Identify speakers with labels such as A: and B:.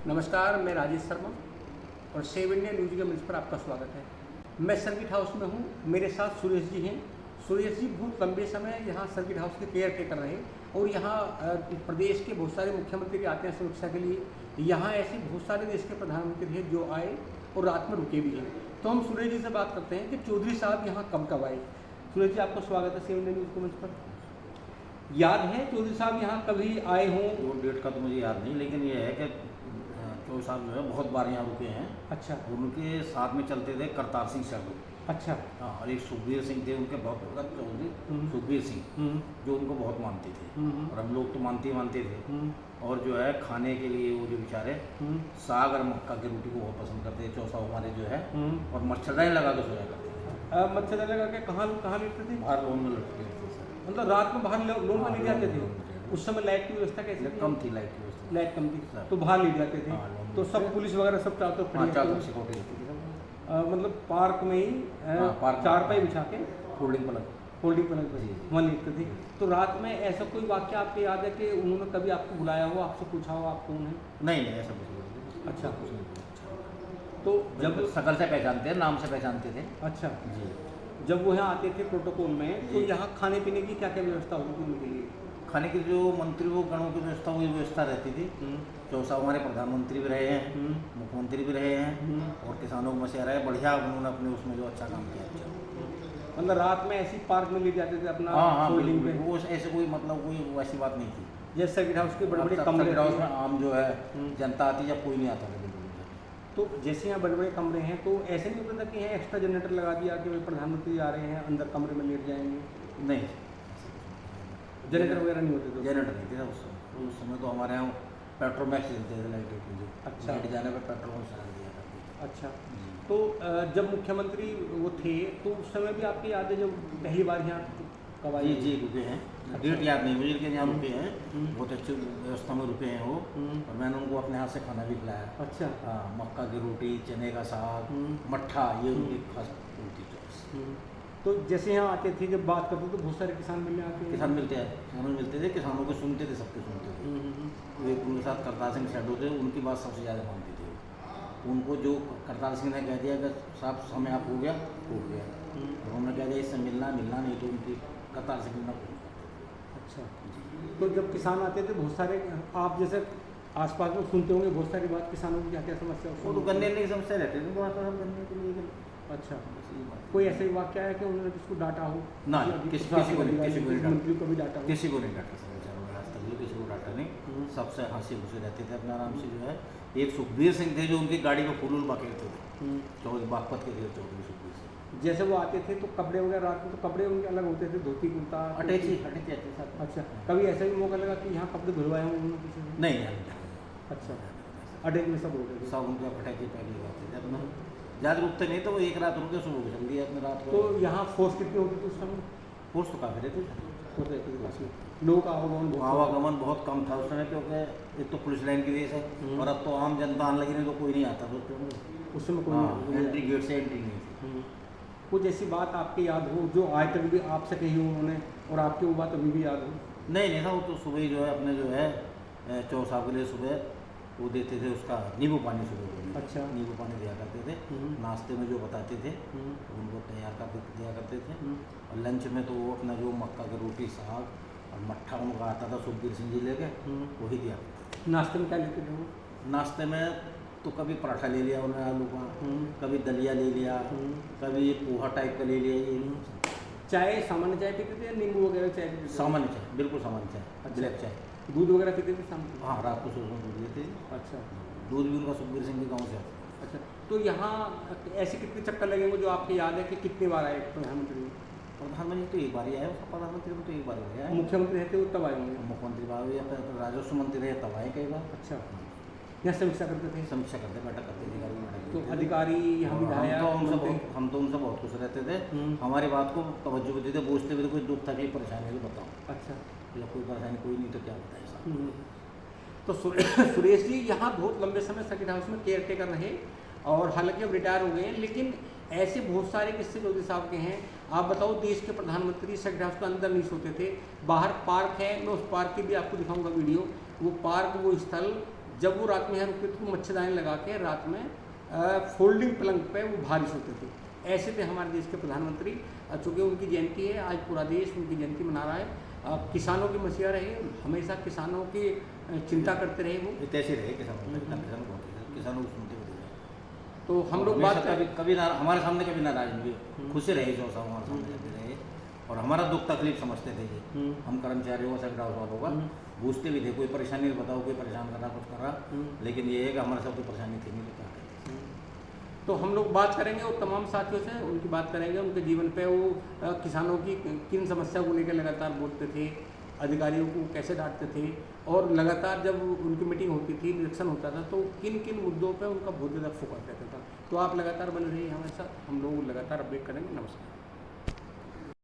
A: नमस्कार, मैं राजेश शर्मा और सेव इंडिया न्यूज़ के मंच पर आपका स्वागत है। मैं सर्किट हाउस में हूँ, मेरे साथ सुरेश जी हैं। सुरेश जी बहुत लंबे समय यहाँ सर्किट हाउस के केयर टेकर रहे और यहाँ प्रदेश के बहुत सारे मुख्यमंत्री आते हैं सुरक्षा के लिए। यहाँ ऐसे बहुत सारे देश के प्रधानमंत्री हैं जो आए और रात में रुके भी हैं। तो हम सुरेश जी से बात करते हैं कि चौधरी साहब यहाँ कब आए। सुरेश जी, आपका स्वागत है सेव इंडिया न्यूज़ के मंच पर। याद है चौधरी साहब यहाँ कभी आए हों?
B: वो डेट का तो मुझे याद नहीं, लेकिन ये है कि चौधरी साहब जो है बहुत बार यहाँ रुके हैं।
A: अच्छा।
B: उनके साथ में चलते थे करतार सिंह सैदू।
A: अच्छा।
B: हाँ, और एक सुखबीर सिंह थे, उनके बहुत भगत चौधरी सुखबीर सिंह, जो उनको बहुत मानते थे और हम लोग तो मानते थे। और जो है खाने के लिए वो जो बेचारे साग और मक्का की रोटी को बहुत पसंद करते थे। चौसा हमारे जो है और मच्छरदानी लगा के सोया करते थे।
A: मच्छरदानी लगा के कहाँ लेटते थे?
B: बाहर लोन में लटके थे।
A: मतलब रात में बाहर लोन में ले जाते थे? उस समय लाइट की व्यवस्था कैसी थी?
B: कम थी लाइट की व्यवस्था।
A: लाइट कम थी तो बाहर ले जाते थे। तो सब पुलिस वगैरह सब चाहते
B: सिक्योरिटी,
A: मतलब पार्क में ही चारपाई बिछा के
B: होल्डिंग पलंग
A: पर वहाँ लेटते थे। तो रात में ऐसा कोई वाक्य आपको याद है कि उन्होंने कभी आपको बुलाया हो, आपसे पूछा हो आप कौन है?
B: नहीं, ऐसा कुछ नहीं।
A: अच्छा,
B: कुछ नहीं।
A: तो
B: जब शकल से पहचानते हैं, नाम से पहचानते थे।
A: अच्छा
B: जी।
A: जब वो यहाँ आते थे प्रोटोकॉल में, तो यहाँ खाने पीने की क्या क्या व्यवस्था होती थी उनके लिए?
B: खाने की जो मंत्री वो गणों की व्यवस्था, वही व्यवस्था रहती थी। चौसा हमारे प्रधानमंत्री भी रहे हैं, मुख्यमंत्री भी रहे हैं और किसानों में से रहे। बढ़िया उन्होंने अपने उसमें जो अच्छा काम किया।
A: मतलब रात में ऐसी पार्क में ले जाते थे अपना?
B: हाँ, वो ऐसे कोई मतलब कोई वैसी बात नहीं थी।
A: जैसे सर्किट हाउस के बड़े बड़े कमरे
B: हाउस में आम जो है जनता आती जब कोई नहीं आता।
A: तो जैसे यहाँ बड़े बड़े कमरे हैं, तो ऐसे नहीं होता था कि यहाँ एक्स्ट्रा जनरेटर लगा दिया कि भाई प्रधानमंत्री आ रहे हैं अंदर कमरे में लेट जाएंगे?
B: नहीं,
A: जनरेटर वगैरह नहीं होते थे?
B: जनरेटर नहीं थे उस समय। तो हमारे यहाँ पेट्रोमैक्स देते थे लाइट के।
A: अच्छा।
B: लाइट जाने पर पेट्रोल दिया करते।
A: अच्छा। तो जब मुख्यमंत्री वो थे तो उस समय भी आपकी याद है जब पहली बार यहाँ कब आए?
B: जी रुके हैं।
A: अच्छा।
B: डेट याद नहीं मुझे, लेकिन यहाँ रुके हैं। बहुत अच्छी व्यवस्था में रुके हैं वो। और मैंने उनको अपने हाथ से खाना भी खिलाया।
A: अच्छा।
B: हाँ, मक्का की रोटी, चने का साग, मट्ठा, ये उनकी खास होती थी।
A: तो जैसे यहाँ आते थे, जब बात करते तो बहुत सारे किसान मिलने आते हैं?
B: किसान मिलते हैं, किसानों मिलते थे, किसानों को सुनते थे, सबके सुनते थे। एक उनके साथ करतार सिंह सैदू थे, उनकी बात सबसे ज़्यादा मानते थे। उनको जो करतार सिंह ने कह दिया कि साहब समय आप हो गया, हो गया। उन्होंने कह दिया इससे मिलना नहीं, तो उनकी करतार सिंह मिलना।
A: अच्छा। तो जब किसान आते थे बहुत सारे, आप जैसे आसपास में सुनते होंगे बहुत सारी बात, किसानों की क्या क्या समस्या?
B: वो तो गन्ने की समस्या रहती थी थोड़ा सा गन्ने के लिए।
A: अच्छा। कोई ऐसा ही वाक्य है कि उन्होंने किसको डांटा हो?
B: ना, किसी को नहीं
A: मंत्री को भी डांटा हो?
B: किसी को नहीं डांटा सर, आज तक किसी को डांटा नहीं। सबसे हंसी खुशी रहते थे अपने आराम से जो है। एक सुखबीर सिंह थे जो उनकी गाड़ी में फूल बांटते थे। चौधरी बागपत के थे चौधरी सुखबीर सिंह।
A: जैसे वो आते थे तो कपड़े वगैरह रात में तो कपड़े उनके अलग होते थे, धोती कुर्ता?
B: अटैची।
A: अच्छा। कभी ऐसा भी मौका लगा कि यहाँ कपड़े धुलवाए हों उन्होंने किसी ने?
B: नहीं।
A: अच्छा। अटैच में सब होते थे?
B: सब उनके अटैची पहले जाते थे अपना। ज़्यादा रुकते नहीं तो वो एक रात रुके, सुबह को चल दिया अपने रात को।
A: तो यहाँ फोर्स कितनी होती थी उस समय?
B: फोर्स तो काफ़ी रहती थी।
A: लोगों का
B: आवागमन बहुत कम था उस समय, क्योंकि एक तो पुलिस लाइन की वजह से, और अब तो आम जनता आने लगी नहीं तो कोई नहीं आता
A: उस समय कोई
B: एंट्री गेट से एंट्री नहीं थी।
A: कुछ ऐसी बात आपकी याद हो जो आज तक भी आपसे कही हो उन्होंने और आपकी वो बात अभी भी याद हो?
B: नहीं था। वो तो सुबह ही जो है अपने जो है चौसा के लिए सुबह वो देते थे, उसका नींबू पानी सुबह।
A: अच्छा।
B: नींबू पानी दिया करते थे। नाश्ते में जो बताते थे उनको तैयार कर दिया करते थे। और लंच में तो वो अपना जो मक्का की रोटी, साग और मट्ठा उनका आता था सुखबीर सिंह जी लेके, वही दिया करते थे।
A: नाश्ते में क्या लेते थे वो?
B: नाश्ते में तो कभी पराठा ले लिया उन्होंने आलू का, कभी दलिया ले लिया, कभी पोहा टाइप का ले लिया। ये
A: चाय सामान्य चाय पीते थे या नींबू वगैरह चाय पीते थे?
B: सामान्य चाय, बिल्कुल सामान्य चाय, ब्लैक चाय।
A: दूध वगैरह पीते थे शाम को?
B: हाँ, रात को सुबह दूध लेते थे।
A: अच्छा।
B: दूध भी उनका सुखबीर सिंह के गाँव से आता।
A: अच्छा। तो यहाँ ऐसे कितने चक्कर लगेंगे जो आपको याद है कि कितनी बार आए प्रधानमंत्री?
B: प्रधानमंत्री तो एक बार ही आया, प्रधानमंत्री में तो एक बार ही आया।
A: मुख्यमंत्री रहते वो तब आए होंगे?
B: मुख्यमंत्री बाबू या फिर राजस्व मंत्री रहे तब आए कई बार।
A: अच्छा। यहाँ समीक्षा करते थे?
B: समीक्षा करते, बैठक करते थे।
A: तो अधिकारी यहाँ विधायक
B: हम तो उनसे बहुत खुश रहते थे। हमारी बात को तवज्जो देते थे, पूछते भी थे कोई दुख तकलीफ परेशानी है बताओ।
A: अच्छा।
B: या कोई परेशानी कोई नहीं तो क्या बताए साहब।
A: तो सुरेश जी यहाँ बहुत लंबे समय सर्किट हाउस में केयर टेकर रहे और हालांकि अब रिटायर हो गए हैं, लेकिन ऐसे बहुत सारे किस्से चौधरी साहब के हैं। आप बताओ, देश के प्रधानमंत्री सर्किट हाउस के अंदर नहीं सोते थे, बाहर पार्क है, मैं उस पार्क की भी आपको दिखाऊंगा वीडियो। वो पार्क, वो स्थल जब वो रात में यहाँ रुकते थे तो मच्छरदानी लगा के रात में फोल्डिंग पलंग पे वो भारी सोते थे। ऐसे थे हमारे देश के प्रधानमंत्री। चूँकि उनकी जयंती है, आज पूरा देश उनकी जयंती मना रहा है। किसानों की मसीहा रहे, हमेशा किसानों की चिंता करते रहे वो।
B: ऐसे रहे किसानों को सुनते हुए।
A: तो हम लोग बात
B: कभी हमारे सामने कभी नाराज नहीं हुए, खुश रहे जो सब हमारे सामने रहते रहे और हमारा दुख तकलीफ समझते थे ये। हम कर्मचारियों का सेक्टर हाउस वालों का पूछते भी थे, कोई परेशानी बताओ, कोई परेशान कर रहा कुछ कर रहा, लेकिन ये है कि हमारे साथ कोई परेशानी थी नहीं तो क्या करते।
A: तो हम लोग बात करेंगे और तमाम साथियों से उनकी बात करेंगे, उनके जीवन पे वो किसानों की किन समस्या को लेकर लगातार बोलते थे, अधिकारियों को कैसे डांटते थे और लगातार जब उनकी मीटिंग होती थी, निरीक्षण होता था तो किन किन मुद्दों पे उनका बहुत ज़्यादा फोकस रहता था। तो आप लगातार बने रहिए हमारे साथ, हम लोग लगातार अपडेट करेंगे। नमस्कार।